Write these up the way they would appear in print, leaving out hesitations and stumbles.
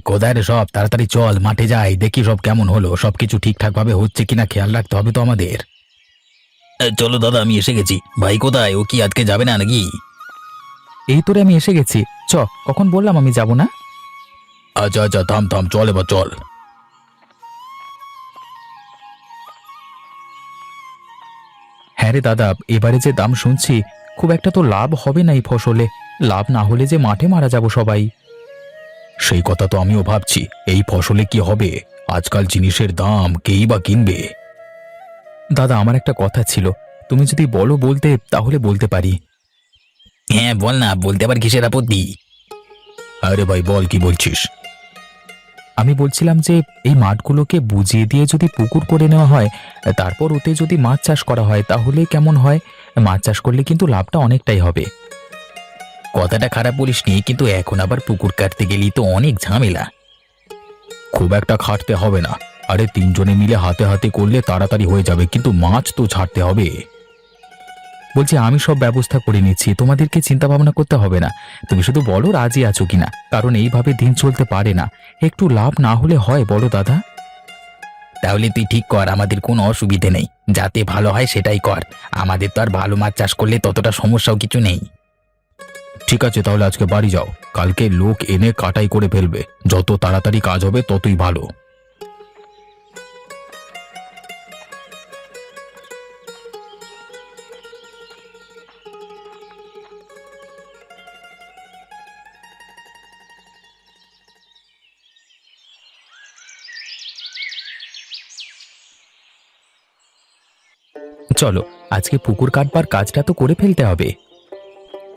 কোথায় রে সব? তাড়াতাড়ি চল, মাঠে যাই, দেখি সব কেমন হলো, সবকিছু ঠিকঠাক ভাবে হচ্ছে কিনা খেয়াল রাখতে হবে তো আমাদের। চলো দাদা, আমি এসে গেছি। ভাই কোথায়? ও কি আজকে যাবে না নাকি? এই তোরে আমি এসে গেছি। কখন বললাম আমি যাব না? আচ্ছা আচ্ছা, থাম থাম, চল এবার চল। হ্যাঁ রে দাদা, এবারে যে দাম শুনছি, খুব একটা তো লাভ হবে না এই ফসলে। লাভ না হলে যে মাঠে মারা যাব সবাই। সেই কথা তো আমিও ভাবছি, এই ফসলে কি হবে? আজকাল জিনিসের দাম কেই বা কিনবে? দাদা, আমার একটা কথা ছিল, তুমি যদি বলো বলতে তাহলে বলতে পারি। হ্যাঁ বল না, বলতে আবার কিসের আপত্তি? আরে ভাই বল, কি বলছিস? আমি বলছিলাম যে এই মাঠগুলোকে বুঝিয়ে দিয়ে যদি পুকুর করে নেওয়া হয়, তারপর ওতে যদি মাছ চাষ করা হয় তাহলে কেমন হয়? মাছ চাষ করলে কিন্তু লাভটা অনেকটাই হবে। কথাটা খারাপ বলিসনি, কিন্তু এখন আবার পুকুর কাটতে গেলেই তো অনেক ঝামেলা। খুব একটা খাটতে হবে না। আরে তিনজনে মিলে হাতে হাতে করলে তাড়াতাড়ি হয়ে যাবে, কিন্তু মাছ তো ছাড়তে হবে। বলছি আমি সব ব্যবস্থা করে নিচ্ছি, তোমাদেরকে চিন্তা ভাবনা করতে হবে না। তুমি শুধু বলো রাজি আছো কিনা, কারণ এইভাবে দিন চলতে পারে না। একটু লাভ না হলে হয় বড় দাদা? তাহলে তুই ঠিক কর, আমাদের কোনো অসুবিধে নেই। যাতে ভালো হয় সেটাই কর। আমাদের তো আর ভালো মাছ চাষ করলে ততটা সমস্যাও কিছু নেই। ঠিক আছে, তাহলে আজকে বাড়ি যাও। কালকে লোক এনে কাটাই করে ফেলবে। যত তাড়াতাড়ি কাজ হবে ততই ভালো। চলো, আজকে পুকুর কাটবার কাজটা তো করে ফেলতে হবে।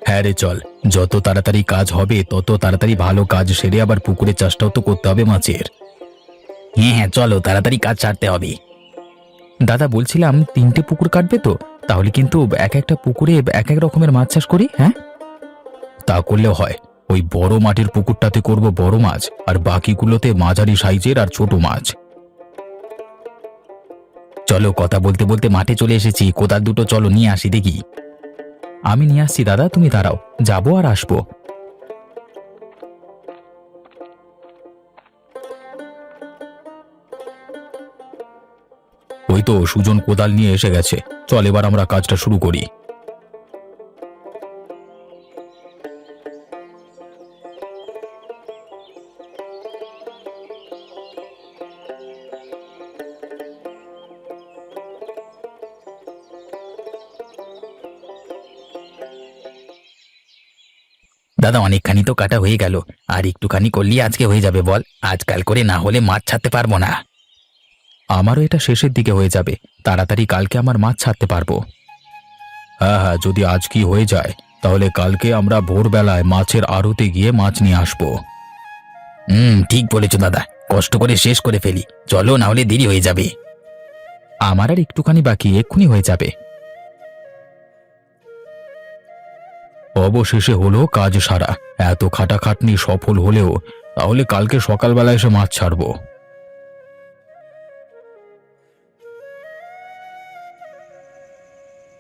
হ্যাঁ রে চল, যত তাড়াতাড়ি কাজ হবে তত তাড়াতাড়ি ভালো কাজ সেরে আবার পুকুরের চাষটাও তো করতে হবে মাছের। হ্যাঁ হ্যাঁ, চলো তাড়াতাড়ি কাজ ছাড়তে হবে। দাদা বলছিলাম, 3টে পুকুর কাটবে তো? তাহলে কিন্তু এক একটা পুকুরে এক এক রকমের মাছ চাষ করি, হ্যাঁ? তা করলেও হয়। ওই বড় মাটির পুকুরটাতে করব বড় মাছ, আর বাকিগুলোতে মাঝারি সাইজের আর ছোট মাছ। চলো, কথা বলতে বলতে মাঠে চলে এসেছি। কোদাল দুটো চলো নিয়ে আসি দেখি। আমি নিয়ে আসছি দাদা, তুমি দাঁড়াও, যাবো আর আসবো। ওই তো সুজন কোদাল নিয়ে এসে গেছে। চল এবার আমরা কাজটা শুরু করি। দাদা, অনেকখানি তো কাটা হয়ে গেল। আর একটুখানি করলেই আজকে হয়ে যাবে বল। আজকাল করে না হলে মাছ ছাড়তে পারবো না। আমারও এটা শেষের দিকে হয়ে যাবে, তাড়াতাড়ি কালকে আমার মাছ ছাড়তে পারবো। হ্যাঁ হ্যাঁ, যদি আজ কি হয়ে যায় তাহলে কালকে আমরা ভোরবেলায় মাছের আড়তে গিয়ে মাছ নিয়ে আসবো। ঠিক বলেছো দাদা, কষ্ট করে শেষ করে ফেলি। চলো, না হলে দেরি হয়ে যাবে। আমার আর একটুখানি বাকি, এক্ষুনি হয়ে যাবে। অবশেষে হলো কাজ সারা। এত খাটাখাটনি সফল হলেও তাহলে কালকে সকালবেলা এসে মাছ ছাড়বো।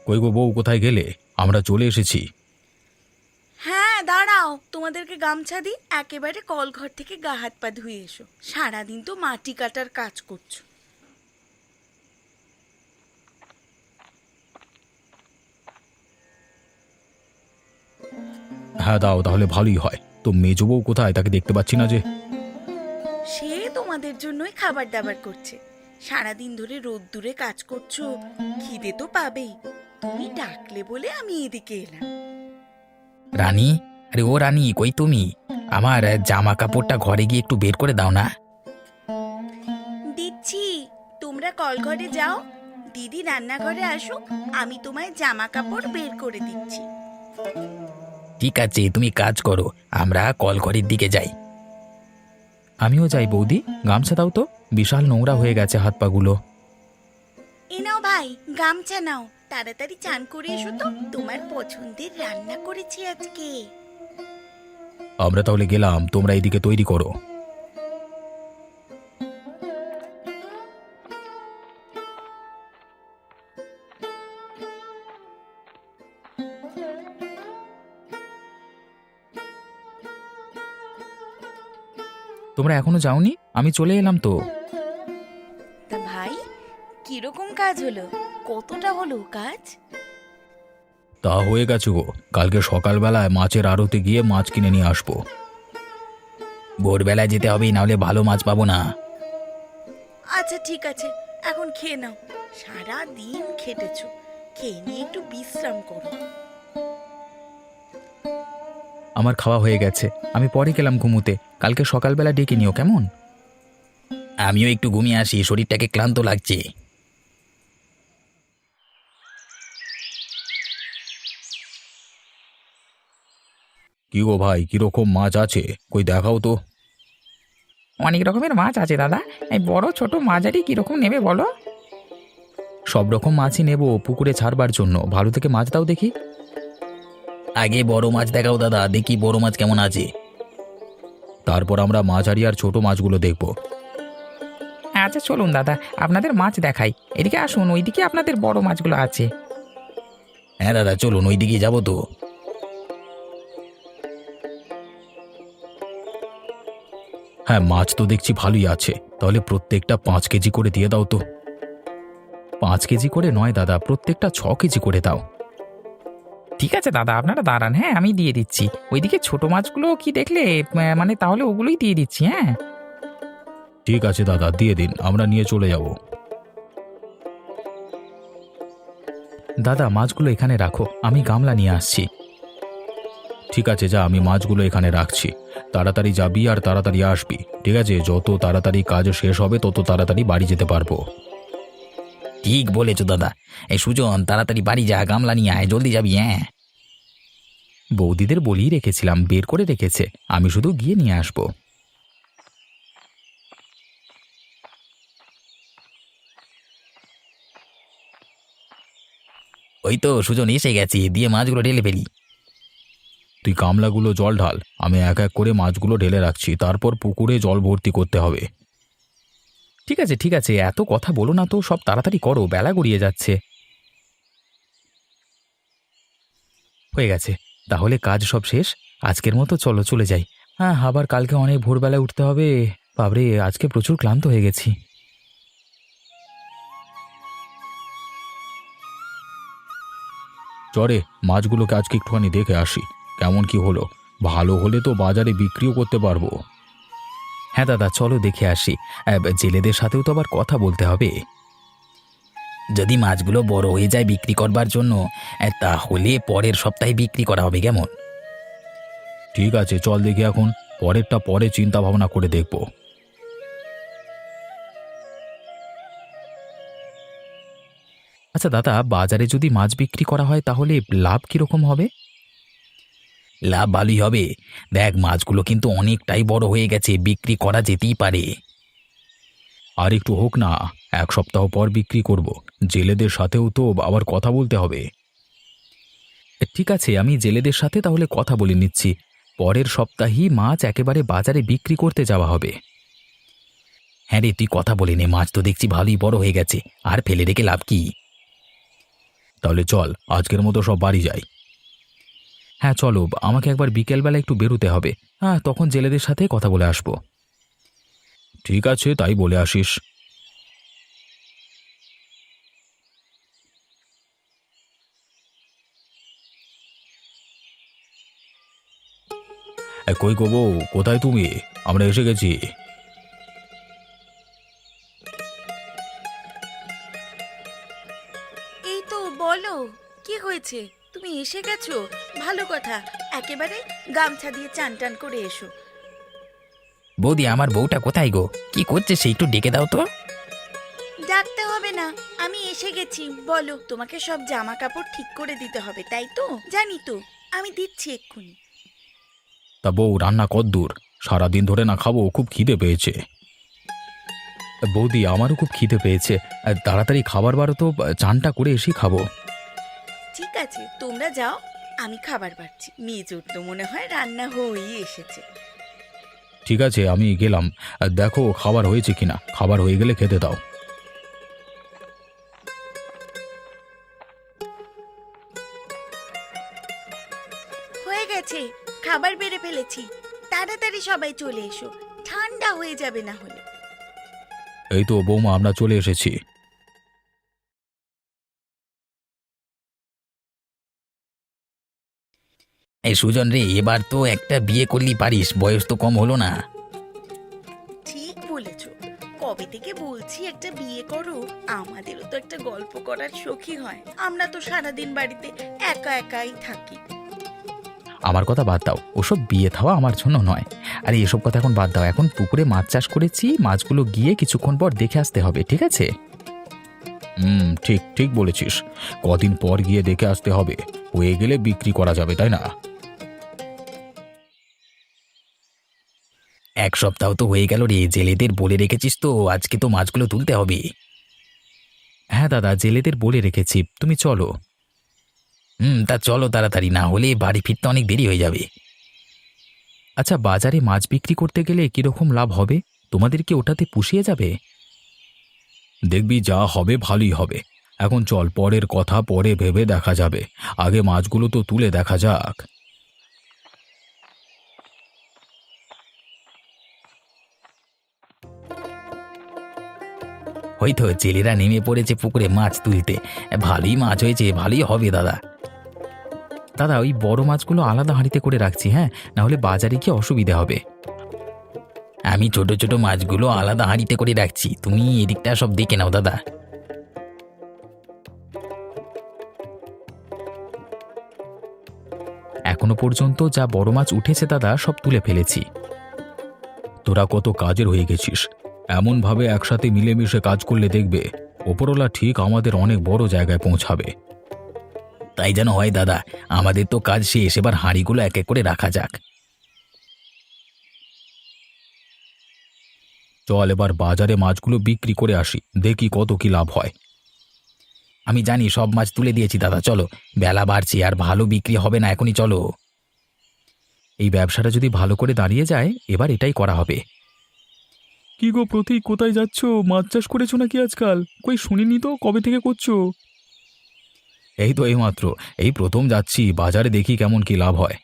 কই গো বউ, কোথায় গেলে? আমরা চলে এসেছি। হ্যাঁ দাঁড়াও, তোমাদেরকে গামছা দিই। একেবারে কলঘর থেকে গা হাত পা ধুয়ে এসো, সারাদিন তো মাটি কাটার কাজ করছো। হ্যাঁ দাও, তাহলে ভালোই হয়। তো মেজো বউ কোথায়? তাকে দেখতে পাচ্ছি না যে। সে তোমাদের জন্যই খাবার দাবার করছে। সারাদিন ধরে রোদ্দুরে কাজ করছো, খিদে তো পাবেই। তুমি ডাকলে বলে আমি এদিকে এলাম। রানী, আরে ও রানী, কই তুমি? আমার জামা কাপড়টা ঘরে গিয়ে একটু বের করে দাও না। দিচ্ছি, তোমরা কলঘরে যাও, দিদি রান্নাঘরে আসুক, আমি তোমায় জামা কাপড় বের করে দিচ্ছি। ঠিক আছে, তুমি কাজ করো, আমরা কলঘরের দিকে যাই। আমিও যাই বৌদি, গামছা দাও তো, বিশাল নোংরা হয়ে গেছে হাত পাগুলো। এ নাও ভাই, গামছা নাও, তাড়াতাড়ি চান করে এসো তো, তোমার পছন্দের রান্না করেছি আজকে। আমরা তাহলে গেলাম, তোমরা এদিকে তৈরি করো। তোমরা এখনো যাওনি? আমি চলে এলাম তো। তা ভাই, কিরকম কাজ হলো? কতটা হলো কাজ? তা হয়ে গেছে গো, কালকে সকালবেলায় মাছের আড়তে গিয়ে মাছ কিনে নিয়ে আসবো। ভোরবেলায় যেতে হবে, নাহলে ভালো মাছ পাবো না। আচ্ছা ঠিক আছে, এখন খেয়ে নাও। সারা দিন খেটেছো, খেয়ে নিয়ে একটু বিশ্রাম করো। আমার খাওয়া হয়ে গেছে, আমি পরে গেলাম ঘুমুতে। কালকে সকালবেলা ডেকে নিও কেমন? আমিও একটু ঘুমিয়ে আসি, শরীরটাকে ক্লান্ত লাগছে। কি গো ভাই, কিরকম মাছ আছে? কই দেখাও তো। অনেক রকমের মাছ আছে দাদা। এই বড় ছোট মাঝারি কিরকম নেবে বলো? সব রকম মাছই নেব পুকুরে ছাড়বার জন্য। ভালো থেকে মাছ দাও দেখি। আগে বড় মাছ দেখাও দাদা, দেখি বড় মাছ কেমন আছে। তারপর আমরা মাঝারি আর ছোট মাছগুলো দেখব। আচ্ছা চলুন দাদা, আপনাদের মাছ দেখাই। এদিকে আসুন, ওইদিকে আপনাদের বড় মাছগুলো আছে। হ্যাঁ দাদা, চলুন ওই দিকে যাবো তো। হ্যাঁ, মাছ তো দেখছি ভালোই আছে। তাহলে প্রত্যেকটা 5 কেজি করে দিয়ে দাও তো। 5 কেজি করে নয় দাদা, প্রত্যেকটা 6 কেজি করে দাও। ঠিক আছে দাদা, আপনারা দাঁড়ান, হ্যাঁ আমি দিয়ে দিচ্ছি। ওইদিকে ছোট মাছগুলো কি দেখলে? মানে তাহলে ওগুলোই দিয়ে দিচ্ছি, হ্যাঁ। ঠিক আছে দাদা, দিয়ে দিন, আমরা নিয়ে চলে যাব। দাদা, মাছগুলো এখানে রাখো, আমি গামলা নিয়ে আসছি। ঠিক আছে, যা, আমি মাছগুলো এখানে রাখছি। তাড়াতাড়ি যাবি আর তাড়াতাড়ি আসবি, ঠিক আছে? যত তাড়াতাড়ি কাজ শেষ হবে তত তাড়াতাড়ি বাড়ি যেতে পারবো। ঠিক বলেছো দাদা। এই সুজন, তাড়াতাড়ি বাড়ি যা, গামলা নিয়ে আয়, জলদি যাবি। হ্যাঁ, বৌদিদের বলেই রেখেছিলাম, বের করে রেখেছে, আমি শুধু গিয়ে নিয়ে আসবো। ওই তো সুজন এসে গেছি, দিয়ে মাছগুলো ঢেলে ফেলি। তুই গামলাগুলো জল ঢাল, আমি এক এক করে মাছগুলো ঢেলে রাখছি, তারপর পুকুরে জল ভর্তি করতে হবে। ঠিক আছে ঠিক আছে, এত কথা বলো না তো, সব তাড়াতাড়ি করো, বেলা গড়িয়ে যাচ্ছে। হয়ে গেছে, তাহলে কাজ সব শেষ। আজকের মতো চলো চলে যাই। হ্যাঁ, আবার কালকে অনেক ভোরবেলায় উঠতে হবে। বাবরে, আজকে প্রচুর ক্লান্ত হয়ে গেছি। চরে, মাছগুলোকে আজকে একটুখানি দেখে আসি কেমন কি হলো। ভালো হলে তো বাজারে বিক্রিও করতে পারবো। হ্যাঁ দাদা, চলো দেখে আসি। জেলেদের সাথেও তো আবার কথা বলতে হবে। যদি মাছগুলো বড় হয়ে যায় বিক্রি করবার জন্য, তাহলে পরের সপ্তাহে বিক্রি করা হবে, কেমন? ঠিক আছে, চল দেখি এখন। পরেরটা পরে চিন্তা ভাবনা করে দেখব। আচ্ছা দাদা, বাজারে যদি মাছ বিক্রি করা হয় তাহলে লাভ কিরকম হবে? লাভ ভালোই হবে। দেখ, মাছগুলো কিন্তু অনেকটাই বড় হয়ে গেছে, বিক্রি করা যেতেই পারে। আর একটু হোক না, 1 সপ্তাহ পর বিক্রি করব। জেলেদের সাথেও তো আবার কথা বলতে হবে। ঠিক আছে, আমি জেলেদের সাথে তাহলে কথা বলে নিচ্ছি। পরের সপ্তাহেই মাছ একেবারে বাজারে বিক্রি করতে যাওয়া হবে। হ্যাঁ রে, তুই কথা বলে নে, মাছ তো দেখছি ভালোই বড় হয়ে গেছে, আর ফেলে রেখে লাভ কি? তাহলে চল, আজকের মতো সব বাড়ি যাই। হ্যাঁ চলো, আমাকে একবার বিকেলবেলা একটু বেরোতে হবে। হ্যাঁ, তখন জেলেদের সাথে কথা বলে আসবো। ঠিক আছে, তাই বলে আসিস। কই গো বউ, কোথায় তুমি? আমরা এসে গেছি। এই তো, বলো কি হয়েছে? তুমি এসে গেছো, ভালো কথা। একেবারে গামছা দিয়ে চান টান করে এসো। বৌদি, আমার বউটা কোথায় গো? কি করছে সে? একটু ডেকে দাও তো। ডাকতে হবে না, আমি এসে গেছি। বলো, তোমাকে সব জামা কাপড় ঠিক করে দিতে হবে, তাই তো? জানি তো, আমি দিচ্ছি এক্ষুনি। তা বউ, রান্না কদ্দূর? সারাদিন ধরে না খাবো, খুব খিদে পেয়েছে। বৌদি, আমারও খুব খিদে পেয়েছে। তাড়াতাড়ি খাবার বারো তো, চানটা করে এসে খাবো। ঠিক আছে, তোমরা যাও, আমি খাবার বাড়ছি। মেজোর তো মনে হয় রান্না হয়েই এসেছে। ঠিক আছে, আমি গেলাম। দেখো খাবার হয়েছে কিনা, খাবার হয়ে গেলে খেতে দাও। হয়ে গেছে, খাবার বেড়ে ফেলেছি। তাড়াতাড়ি সবাই চলে এসো, ঠান্ডা হয়ে যাবে না হলে। এই তো বৌমা, আমরা চলে এসেছি। এই সুজন রে, এবার তো একটা বিয়ে করলি পারিস, বয়স তো কম হলো না। ঠিক বলেছ, কবে থেকে বলছি একটা বিয়ে করো। আমাদেরও তো একটা গল্প করার শখই হয়। আমরা তো সারাদিন বাড়িতে একা একাই থাকি। আমার কথা বাদ দাও, ওসব বিয়ে থাওয়া আমার জন্য নয়। আরে এসব কথা এখন বাদ দাও, এখন পুকুরে মাছ চাষ করেছি, মাছগুলো গিয়ে কিছুক্ষণ পর দেখে আসতে হবে, ঠিক আছে? ঠিক ঠিক বলেছিস, কদিন পর গিয়ে দেখে আসতে হবে, হয়ে গেলে বিক্রি করা যাবে, তাই না? 1 সপ্তাহ তো হয়ে গেল রে, জেলেদের বলে রেখেছিস তো, আজকে তো মাছগুলো তুলতে হবে। হ্যাঁ দাদা, জেলেদের বলে রেখেছি, তুমি চলো। তা চলো তাড়াতাড়ি, না হলে বাড়ি ফিরতে অনেক দেরি হয়ে যাবে। আচ্ছা, বাজারে মাছ বিক্রি করতে গেলে কিরকম লাভ হবে? তোমাদের কি ওটাতে পুষিয়ে যাবে? দেখবি যা হবে ভালোই হবে। এখন চল, পরের কথা পরে ভেবে দেখা যাবে, আগে মাছগুলো তো তুলে দেখা যাক। হয়তো জেলেরা নেমে পড়েছে পুকুরে মাছ তুলতে। ভালোই মাছ হয়েছে, ভালোই হবে দাদা। দাদা, ওই বড় মাছগুলো আলাদা হাঁড়িতে করে রাখছি, হ্যাঁ, না হলে বাজারে গিয়ে অসুবিধা হবে। আমি ছোট ছোট মাছগুলো আলাদা হাঁড়িতে করে রাখছি, তুমি এদিকটা সব দেখে নাও দাদা। এখনো পর্যন্ত যা বড় মাছ উঠেছে দাদা, সব তুলে ফেলেছি। তোরা কত কাজের হয়ে গেছিস, এমনভাবে একসাথে মিলেমিশে কাজ করলে দেখবে ওপরওয়ালা ঠিক আমাদের অনেক বড় জায়গায় পৌঁছাবে। তাই যেন হয় দাদা, আমাদের তো কাজ শেষ, এবার হাঁড়িগুলো এক এক করে রাখা যাক। চল এবার বাজারে মাছগুলো বিক্রি করে আসি, দেখি কত কি লাভ হয়। আমি জানি, সব মাছ তুলে দিয়েছি দাদা, চলো, বেলা বাড়ছে আর ভালো বিক্রি হবে না, এখনই চলো। এই ব্যবসাটা যদি ভালো করে দাঁড়িয়ে যায়, এবার এটাই করা হবে। কি গো প্রতীক, কোথায় যাচ্ছ? মাছ চাষ করেছো নাকি আজকাল? কই শুনিনি তো, কবে থেকে করছো? এই তো এইমাত্র, এই প্রথম যাচ্ছি, বাজারে দেখি কেমন কি লাভ হয়।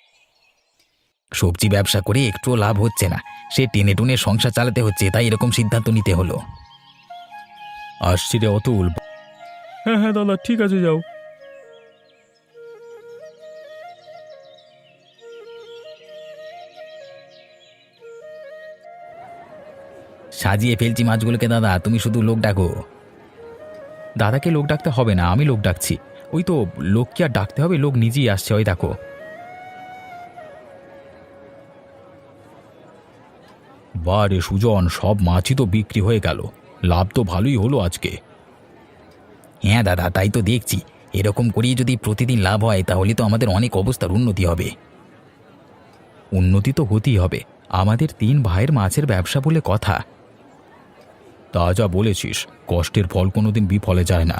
সবজি ব্যবসা করে একটুও লাভ হচ্ছে না, সে টেনে টুনে সংসার চালাতে হচ্ছে, তাই এরকম সিদ্ধান্ত নিতে হলো। আসছি রে অতুল। হ্যাঁ হ্যাঁ দাদা, ঠিক আছে, যাও। সাজিয়ে ফেলছি মাছগুলোকে দাদা, তুমি শুধু লোক ডাকো। দাদাকে লোক ডাকতে হবে না, আমি লোক ডাকছি। ওই তো, লোক কি আর ডাকতে হবে, লোক নিজেই আসছে, ওই দেখো। বারে সুজন, সব মাছই তো বিক্রি হয়ে গেল, লাভ তো ভালোই হলো আজকে। হ্যাঁ দাদা, তাই তো দেখছি, এরকম করেই যদি প্রতিদিন লাভ হয় তাহলে তো আমাদের অনেক অবস্থার উন্নতি হবে। উন্নতি তো হতেই হবে, আমাদের 3 ভাইয়ের মাছের ব্যবসা বলে কথা। তা যা বলেছিস, কষ্টের ফল কোনোদিন বিফলে যায় না।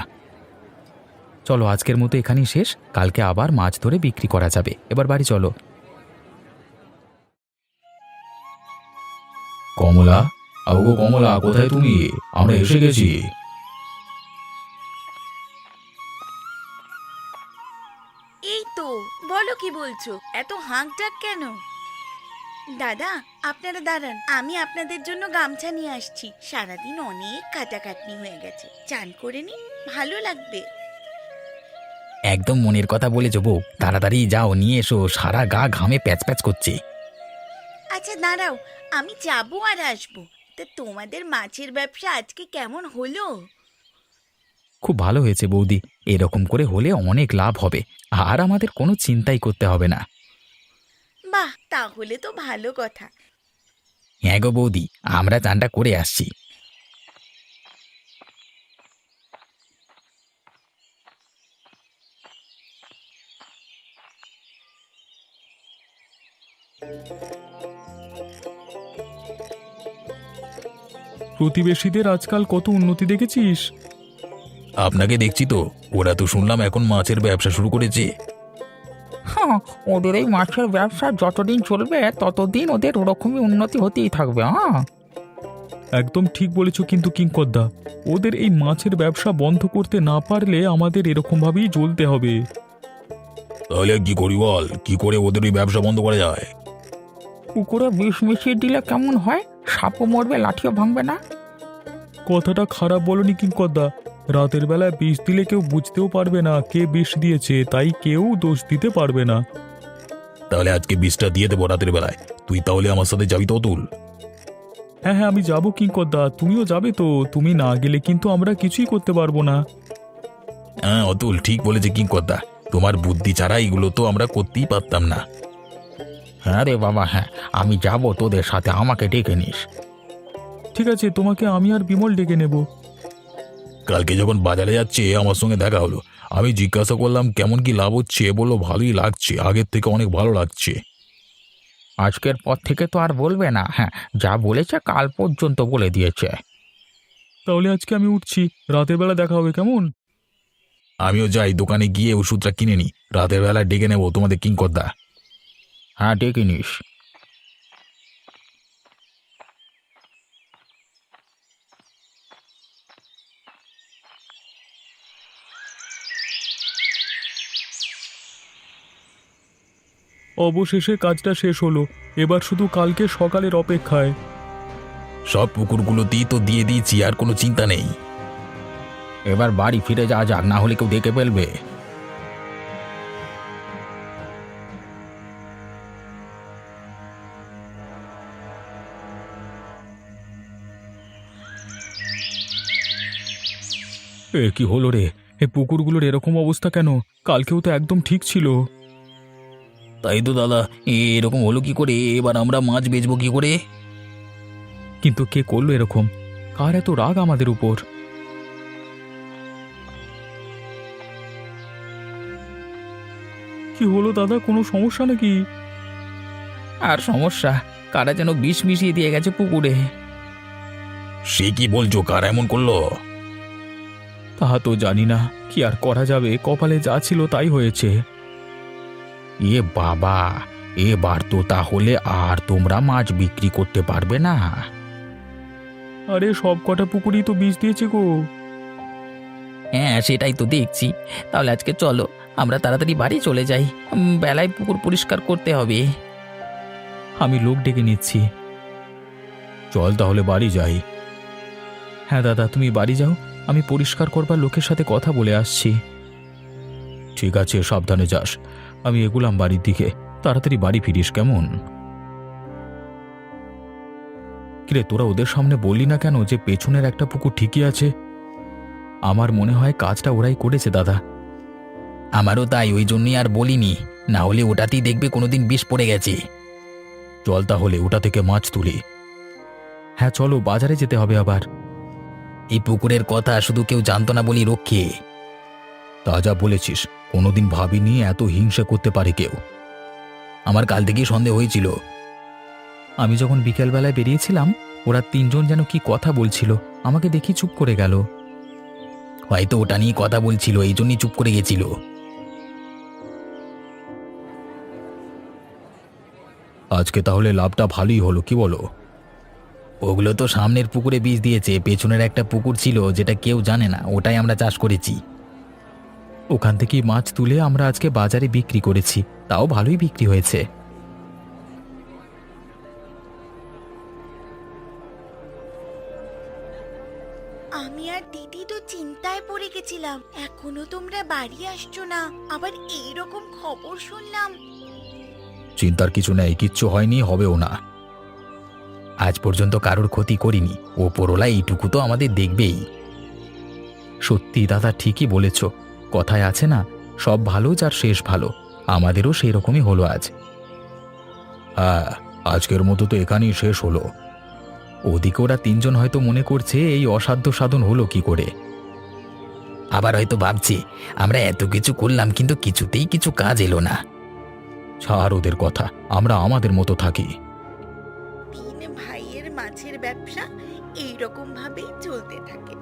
চলো, আজকের মতো এখানেই শেষ, কালকে আবার মাছ ধরে বিক্রি করা যাবে। এবার বাড়ি চলো। কমলা, আগো কমলা, কোথায় তুমি? আমরা এসে গেছি। এই তো, বলো কি বলছো, এত হাঁক ডাক কেন? দাদা, আপনারা দাঁড়ান, আমি আপনাদের জন্য গামছা নিয়ে আসছি। সারাদিন অনেক কাটাকাটনি হয়ে গেছে, চান করে নি, ভালো লাগবে। একদম মনের কথা বলেছ বউ, তাড়াতাড়ি যাও, নিয়ে এসো, সারা গা ঘামে প্যাচ প্যাচ করছে। আচ্ছা দাঁড়াও, আমি যাবো আর আসবো। তা তোমাদের মাছের ব্যবসা আজকে কেমন হলো? খুব ভালো হয়েছে বৌদি, এরকম করে হলে অনেক লাভ হবে, আর আমাদের কোনো চিন্তাই করতে হবে না। বাহ, তাহলে তো ভালো কথা। হ্যাঁ গো বৌদি, আমরা চানটা করে আসছি। প্রতিবেশীদের আজকাল কত উন্নতি দেখেছিস? আপনাকে দেখছি তো, ওরা তো শুনলাম এখন মাছের ব্যবসা শুরু করেছে। হ্যাঁ, ওদের এই মাছের ব্যবসা যতদিন চলবে ততদিন ওদের ওরকমই উন্নতি হতেই থাকবে। হ্যাঁ, একদম ঠিক বলেছ, কিন্তু কিংকর্দা, ওদের এই মাছের ব্যবসা বন্ধ করতে না পারলে আমাদের এরকমভাবেই চলতে হবে। তাহলে কি করি বল, কি করে ওদের ওই ব্যবসা বন্ধ করা যায়? পুকুরে বিষ মিশিয়ে দিলে কেমন হয়? সাপও মরবে, লাঠিও ভাঙবে না। কথাটা খারাপ বলনি কিঙ্করদা। রাতের বেলায় বিষ দিলে কেউ বুঝতেও পারবে না কে বিষ দিয়েছে, তাই কেউ দোষ দিতে পারবে না। তাহলে আজকে বিষটা দিয়ে দেবো রাতের বেলায়। তুই তাহলে আমার সাথে যাবি তো অতুল? হ্যাঁ হ্যাঁ, আমি যাবো কিঙ্করদা, তুমিও যাবে তো? তুমি না গেলে কিন্তু আমরা কিছুই করতে পারবো না। হ্যাঁ অতুল ঠিক বলেছে কিঙ্করদা, তোমার বুদ্ধি ছাড়া এগুলো তো আমরা করতেই পারতাম না। হ্যাঁ রে বাবা, হ্যাঁ আমি যাব তোদের সাথে, আমাকে ডেকে নিস। ঠিক আছে, তোমাকে আমি আর বিমল ডেকে নেব। কালকে যখন বাজারে যাচ্ছে আমার সঙ্গে দেখা হলো, আমি জিজ্ঞাসা করলাম কেমন কি লাভ হচ্ছে, বললো ভালোই লাগছে, আগের থেকে অনেক ভালো লাগছে। আজকের পর থেকে তো আর বলবে না, হ্যাঁ যা বলেছে কাল পর্যন্ত বলে দিয়েছে। তাহলে আজকে আমি উঠছি, রাতের বেলা দেখা হবে কেমন? আমিও যাই, দোকানে গিয়ে ওষুধটা কিনে নি, রাতের বেলা ডেকে নেবো তোমাদের কিঙ্করদা। হ্যাঁ ডেকে নিস। অবশেষে কাজটা শেষ হলো, এবার শুধু কালকে সকালের অপেক্ষায়। সব পুকুরগুলোতেই তো দিয়ে দিয়েছি, আর কোনো চিন্তা নেই। এবার বাড়ি ফিরে যাওয়া যাক, না হলে কেউ দেখে ফেলবে। এ কি হলো রে? এ পুকুরগুলোর এরকম অবস্থা কেন? কালকেও তো একদম ঠিক ছিল। তাই তো দাদা, এরকম হলো কি করে? এবার আমরা মাছ বেচবো কি করে? কিন্তু কে করলো এরকম? কার এত রাগ আমাদের উপর? কি হলো দাদা, কোনো সমস্যা নাকি? আর সমস্যা, কারা যেন বিষ মিশিয়ে দিয়ে গেছে পুকুরে। সে কি বলছো, কার এমন করলো? তাহা তো জানি না, কি আর করা যাবে, কপালে যা ছিল তাই হয়েছে। এ বাবা, এবার তো তাহলে আর তোমরা মাছ বিক্রি করতে পারবে না। আরে সব কটা পুকুরই তো বিষ দিয়েছে গো। হ্যাঁ সেটাই তো দেখছি। তাহলে আজকে চলো, আমরা তাড়াতাড়ি বাড়ি চলে যাই, বেলায় পুকুর পরিষ্কার করতে হবে। আমি লোক ডেকে নিচ্ছি। চল তাহলে বাড়ি যাই। হ্যাঁ দাদা, তুমি বাড়ি যাও, আমি পরিষ্কার করবার লোকের সাথে কথা বলে আসছি। ঠিক আছে, সাবধানে যাস। আমি এগুলাম বাড়ির দিকে, তাড়াতাড়ি বাড়ি ফিরিস কেমন? কিরে, তোরা ওদের সামনে বললি না কেন যে পেছনের একটা পুকুর ঠিকই আছে? আমার মনে হয় কাজটা ওরাই করেছে দাদা। আমারও তাই, ওই জন্যই আর বলিনি, না হলে ওটাতেই দেখবে কোনোদিন বিষ পড়ে গেছে। চল তাহলে ওটা থেকে মাছ তুলি। হ্যাঁ চলো, বাজারে যেতে হবে আবার। এই পুকুরের কথা শুধু কেউ জানতো না বলি রক্ষে। তা যা বলেছিস, কোনোদিন ভাবিনি এত হিংসা করতে পারে কেউ। আমার কাল থেকেই সন্দেহ হয়েছিল। আমি যখন বিকেলবেলায় বেরিয়েছিলাম, ওরা তিনজন যেন কি কথা বলছিল, আমাকে দেখি চুপ করে গেল। হয়তো ওটা নিয়ে কথা বলছিল, এই জন্যই চুপ করে গেছিল। আজকে তাহলে লাভটা ভালোই হলো, কি বলো? ওগুলো তো সামনের পুকুরে বীজ দিয়েছে, পেছনের একটা পুকুর ছিল যেটা কেউ জানে না, ওটাই আমরা চাষ করেছি। ওখান থেকেই মাছ তুলে আমরা আজকে বাজারে বিক্রি করেছি, তাও ভালোই বিক্রি হয়েছে। আমি আর দিদি তো চিন্তায় পড়ে গেছিলাম, এখনো তোমরা বাড়ি আসছো না, আবার এইরকম খবর শুনলাম। চিন্তার কিছু নেই, কিচ্ছু হয়নি, হবেও না। আজ পর্যন্ত কারোর ক্ষতি করিনি, ওপরওয়ালা এইটুকু তো আমাদের দেখবেই। সত্যি দাদা, ঠিকই বলেছ, কথায় আছে না, সব ভালো যার শেষ ভালো। আমাদেরও সেই রকমই হলো আজ। হ্যাঁ, আজকের মতো তো এখানেই শেষ হলো। ওদিকে ওরা তিনজন হয়তো মনে করছে এই অসাধ্য সাধন হলো কি করে। আবার হয়তো ভাবছে আমরা এত কিছু করলাম কিন্তু কিছুতেই কিছু কাজ এলো না। ছাড় ওদের কথা, আমরা আমাদের মতো থাকি। তিন ভাইয়ের মাছের ব্যবসা এইরকম ভাবেই চলতে থাকে।